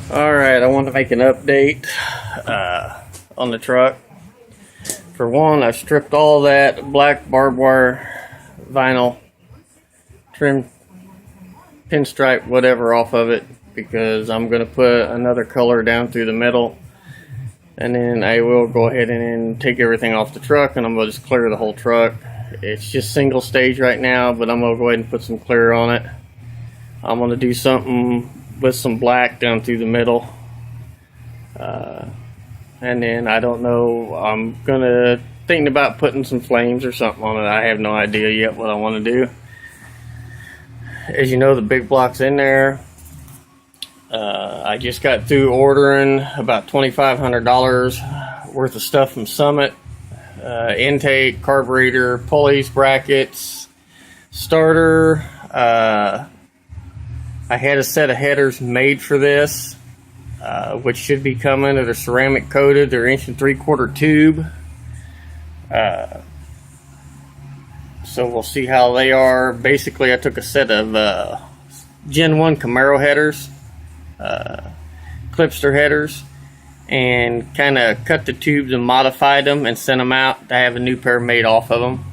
Alright, I want to make an update on the truck. For one, I stripped all that black barbed wire vinyl trim, pinstripe, whatever off of it, because I'm going to put another color down through the middle, and then I will go ahead and take everything off the truck, and I'm going to just clear the whole truck. It's just single stage right now, but I'm going to go ahead and put some clear on it. I'm going to do something with some black down through the middle, and then I don't know, I'm gonna thinking about putting some flames or something on it. I have no idea yet what I want to do. As you know, the big block's in there. I just got through ordering about $2,500 worth of stuff from Summit. Intake, carburetor, pulleys, brackets, starter. I had a set of headers made for this, which should be coming. They're ceramic coated. They're 1 3/4 tube. So we'll see how they are. Basically, I took a set of Gen 1 Camaro headers, Clipster headers, and kind of cut the tubes and modified them and sent them out to have a new pair made off of them.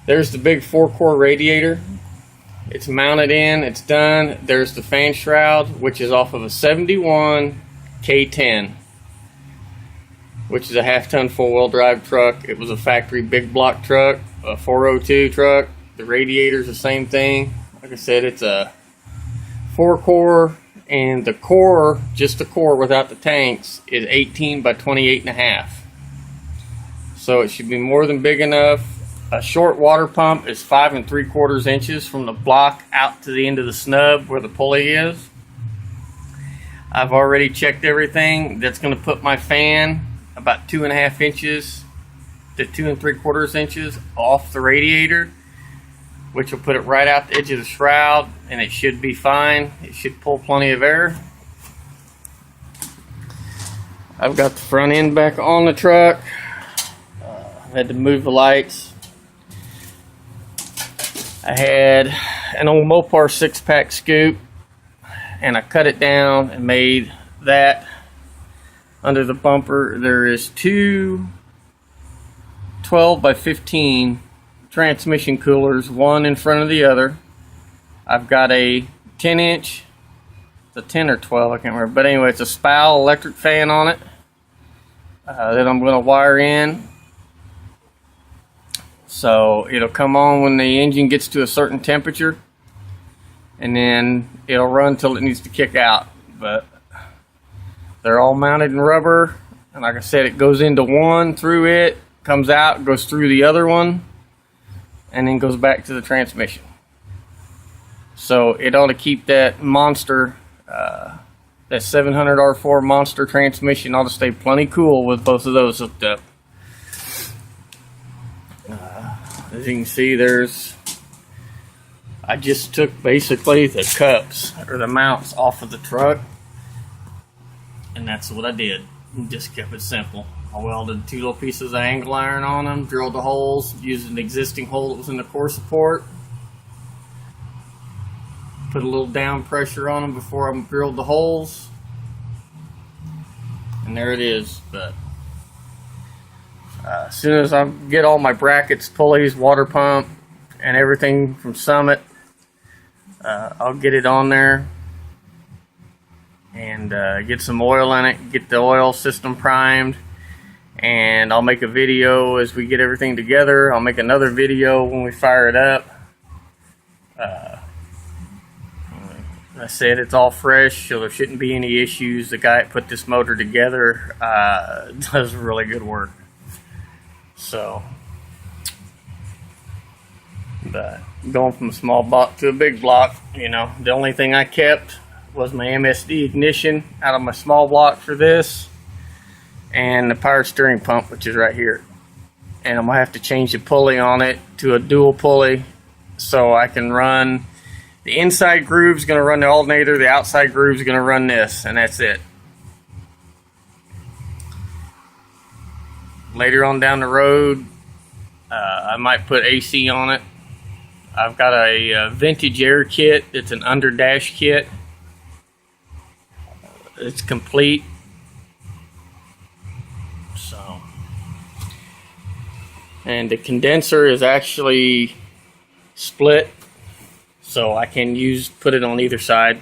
There's the big 4-core radiator. It's mounted in, it's done. There's the fan shroud, which is off of a 71 K10, which is a half-ton four-wheel drive truck. It was a factory big block truck, a 402 truck. The radiator's the same thing. Like I said, it's a 4-core, and the core, just the core without the tanks, is 18 by 28.5. So it should be more than big enough. A short water pump is 5 3/4 inches from the block out to the end of the snub where the pulley is. I've already checked everything. That's going to put my fan about 2.5 inches to 2 3/4 inches off the radiator, which will put it right out the edge of the shroud, and it should be fine. It should pull plenty of air. I've got the front end back on the truck. I had to move the lights. I had an old Mopar 6-pack scoop, and I cut it down and made that under the bumper. There is two 12 by 15 transmission coolers, one in front of the other. I've got a 10-inch, it's a 10 or 12, I can't remember, but anyway, it's a Spal electric fan on it that I'm going to wire in. So it'll come on when the engine gets to a certain temperature, and then it'll run till it needs to kick out. But they're all mounted in rubber, and like I said, it goes into one through it, comes out, goes through the other one, and then goes back to the transmission. So it ought to keep that monster, that 700 R4 monster transmission ought to stay plenty cool with both of those hooked up. As you can see, I just took basically the cups or the mounts off of the truck, and that's what I did. Just kept it simple. I welded 2 little pieces of angle iron on them, drilled the holes, used an existing hole that was in the core support, put a little down pressure on them before I drilled the holes, and there it is. But as soon as I get all my brackets, pulleys, water pump, and everything from Summit, I'll get it on there and get some oil in it, get the oil system primed, and I'll make a video as we get everything together. I'll make another video when we fire it up. I said it's all fresh, so there shouldn't be any issues. The guy that put this motor together does really good work. So, but going from a small block to a big block, you know, the only thing I kept was my MSD ignition out of my small block for this, and the power steering pump, which is right here. And I'm going to have to change the pulley on it to a dual pulley so I can run, the inside groove's going to run the alternator, the outside groove's going to run this, and that's it. Later on down the road, I might put AC on it. I've got a vintage air kit. It's an under dash kit. it's complete. So, and the condenser is actually split, so I can put it on either side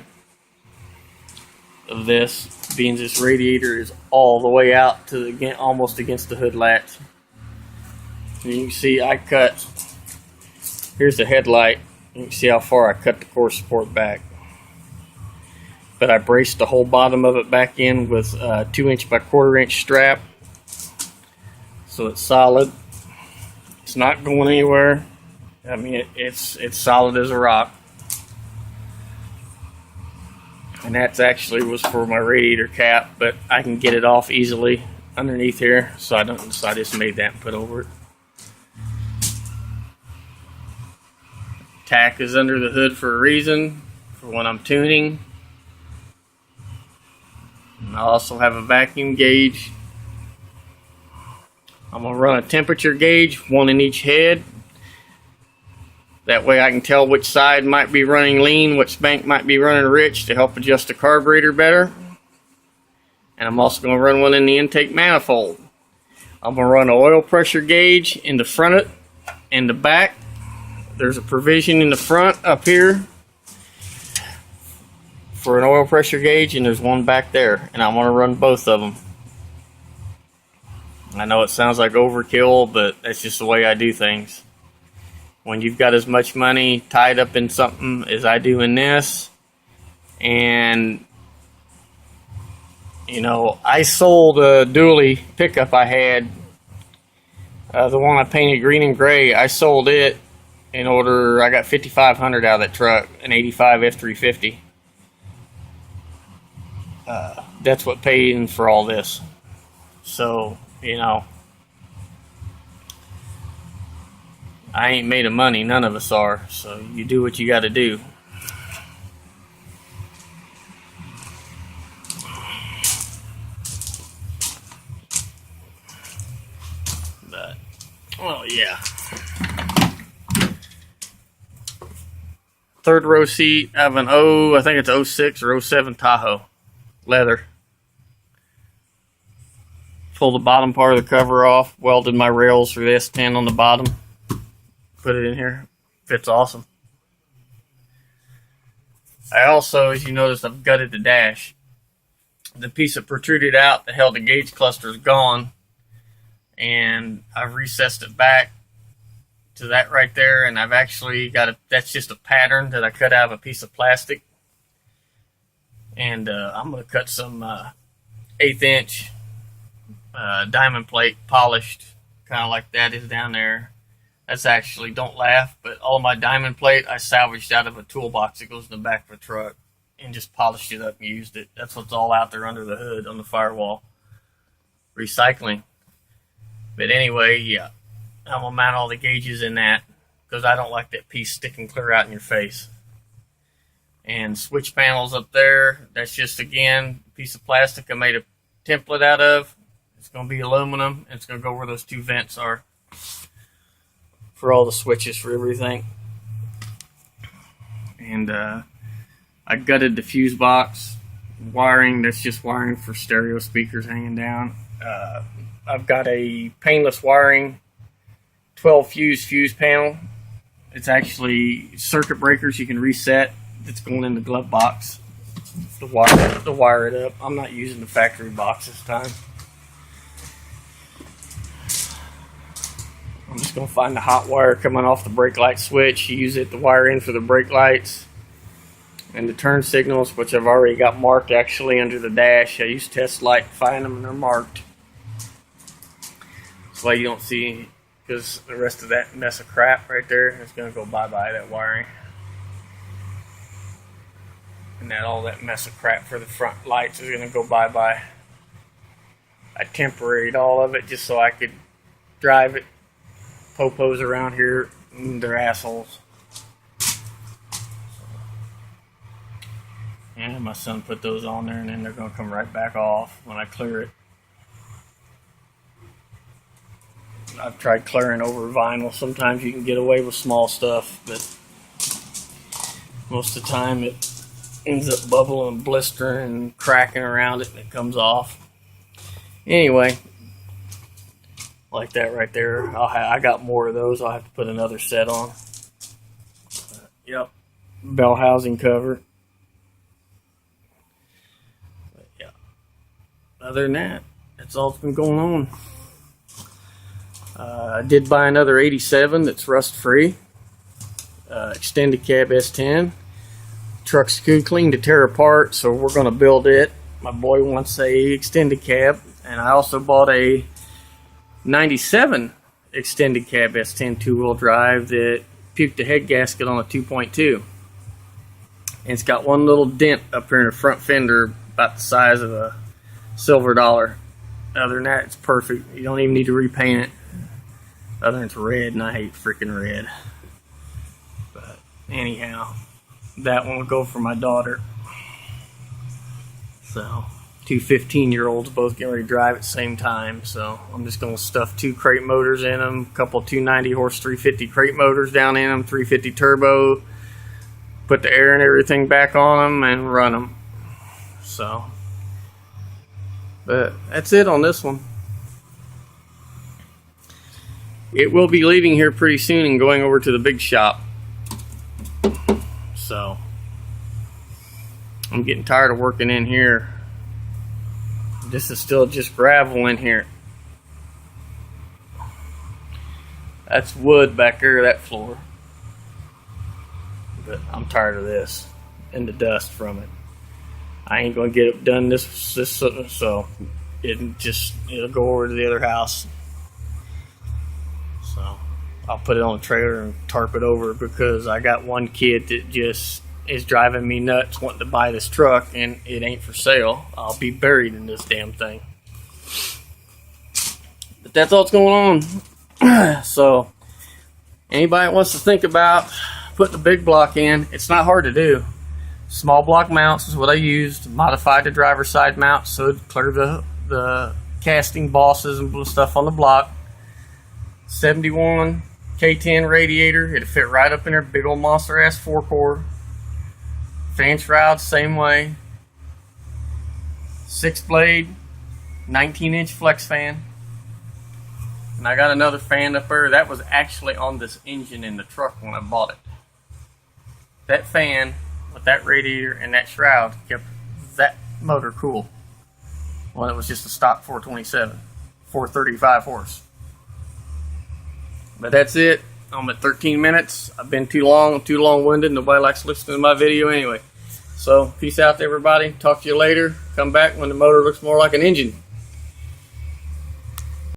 of this, being this radiator is all the way out to almost against the hood latch. And you can see here's the headlight. You can see how far I cut the core support back. But I braced the whole bottom of it back in with a 2" by 1/4" strap. So it's solid. It's not going anywhere. I mean, it's solid as a rock. And that's actually was for my radiator cap, but I can get it off easily underneath here, so I just made that and put over it. Tack is under the hood for a reason, for when I'm tuning. And I also have a vacuum gauge. I'm going to run a temperature gauge, one in each head. That way I can tell which side might be running lean, which bank might be running rich, to help adjust the carburetor better. And I'm also going to run one in the intake manifold. I'm going to run an oil pressure gauge in the front and the back. There's a provision in the front up here for an oil pressure gauge, and there's one back there, and I'm going to run both of them. I know it sounds like overkill, but that's just the way I do things. When you've got as much money tied up in something as I do in this, and you know, I sold a dually pickup I had, the one I painted green and gray. I sold it in order, I got $5,500 out of that truck, an 85 F350. That's what paid in for all this. So, you know, I ain't made of money, none of us are, so you do what you got to do. But, well, yeah. Third row seat, I have an I think it's 06 or 07 Tahoe, leather. Pull the bottom part of the cover off, welded my rails for the S10 on the bottom. Put it in here. Fits awesome. I also, as you notice, I've gutted the dash. The piece that protruded out that held the gauge cluster is gone, and I've recessed it back to that right there, and I've actually got that's just a pattern that I cut out of a piece of plastic, and I'm going to cut some 1/8 inch diamond plate polished, kind of like that is down there. That's actually, don't laugh, but all my diamond plate I salvaged out of a toolbox that goes in the back of a truck and just polished it up and used it. That's what's all out there under the hood on the firewall. Recycling. But anyway, yeah, I'm going to mount all the gauges in that because I don't like that piece sticking clear out in your face. And switch panels up there, that's just, again, a piece of plastic I made a template out of. It's going to be aluminum, and it's going to go where those two vents are for all the switches for everything. And I gutted the fuse box. Wiring, that's just wiring for stereo speakers hanging down. I've got a painless wiring 12 fuse panel. It's actually circuit breakers you can reset. It's going in the glove box to wire it up. I'm not using the factory box this time. I'm just going to find the hot wire coming off the brake light switch. Use it to wire in for the brake lights and the turn signals, which I've already got marked actually under the dash. I use test light to find them, and they're marked. That's why you don't see, because the rest of that mess of crap right there is going to go bye-bye, that wiring. And all that mess of crap for the front lights is going to go bye-bye. I temporaried all of it just so I could drive it. Popos around here, they're assholes. And my son put those on there, and then they're going to come right back off when I clear it. I've tried clearing over vinyl. Sometimes you can get away with small stuff, but most of the time ends up bubbling and blistering and cracking around it, and it comes off. Anyway, like that right there. I got more of those. I'll have to put another set on. Yep, bell housing cover. But yeah, other than that, that's all that's been going on. I did buy another 87 that's rust free. Extended cab S10. Truck's too clean to tear apart, so we're going to build it. My boy wants a extended cab, and I also bought a 97 extended cab S10 two-wheel drive that puked the head gasket on a 2.2. And it's got one little dent up here in the front fender about the size of a silver dollar. Other than that, it's perfect. You don't even need to repaint it. Other than it's red, and I hate freaking red. But anyhow, that one will go for my daughter. So, two 15-year-olds both getting ready to drive at the same time. So, I'm just going to stuff 2 crate motors in them, a couple 290 horse 350 crate motors down in them, 350 turbo, put the air and everything back on them, and run them. So, but that's it on this one. It will be leaving here pretty soon and going over to the big shop. So, I'm getting tired of working in here. This is still just gravel in here. That's wood back there, that floor. But I'm tired of this and the dust from it. I ain't gonna get it done this so it'll go over to the other house. So I'll put it on a trailer and tarp it over, because I got one kid that just is driving me nuts wanting to buy this truck, and it ain't for sale. I'll be buried in this damn thing. But that's all that's going on. So anybody that wants to think about putting a big block in, it's not hard to do. Small block mounts is what I used. Modified the driver's side mount so it'd clear the casting bosses and stuff on the block. 71 K10 radiator. It'll fit right up in there. Big old monster ass 4-core. Fan shroud, same way. 6-blade, 19-inch flex fan. And I got another fan up there. That was actually on this engine in the truck when I bought it. That fan with that radiator and that shroud kept that motor cool. Well, it was just a stock 427, 435 horse. But that's it. I'm at 13 minutes. I've been too long-winded. Nobody likes listening to my video anyway. So, peace out to everybody. Talk to you later. Come back when the motor looks more like an engine.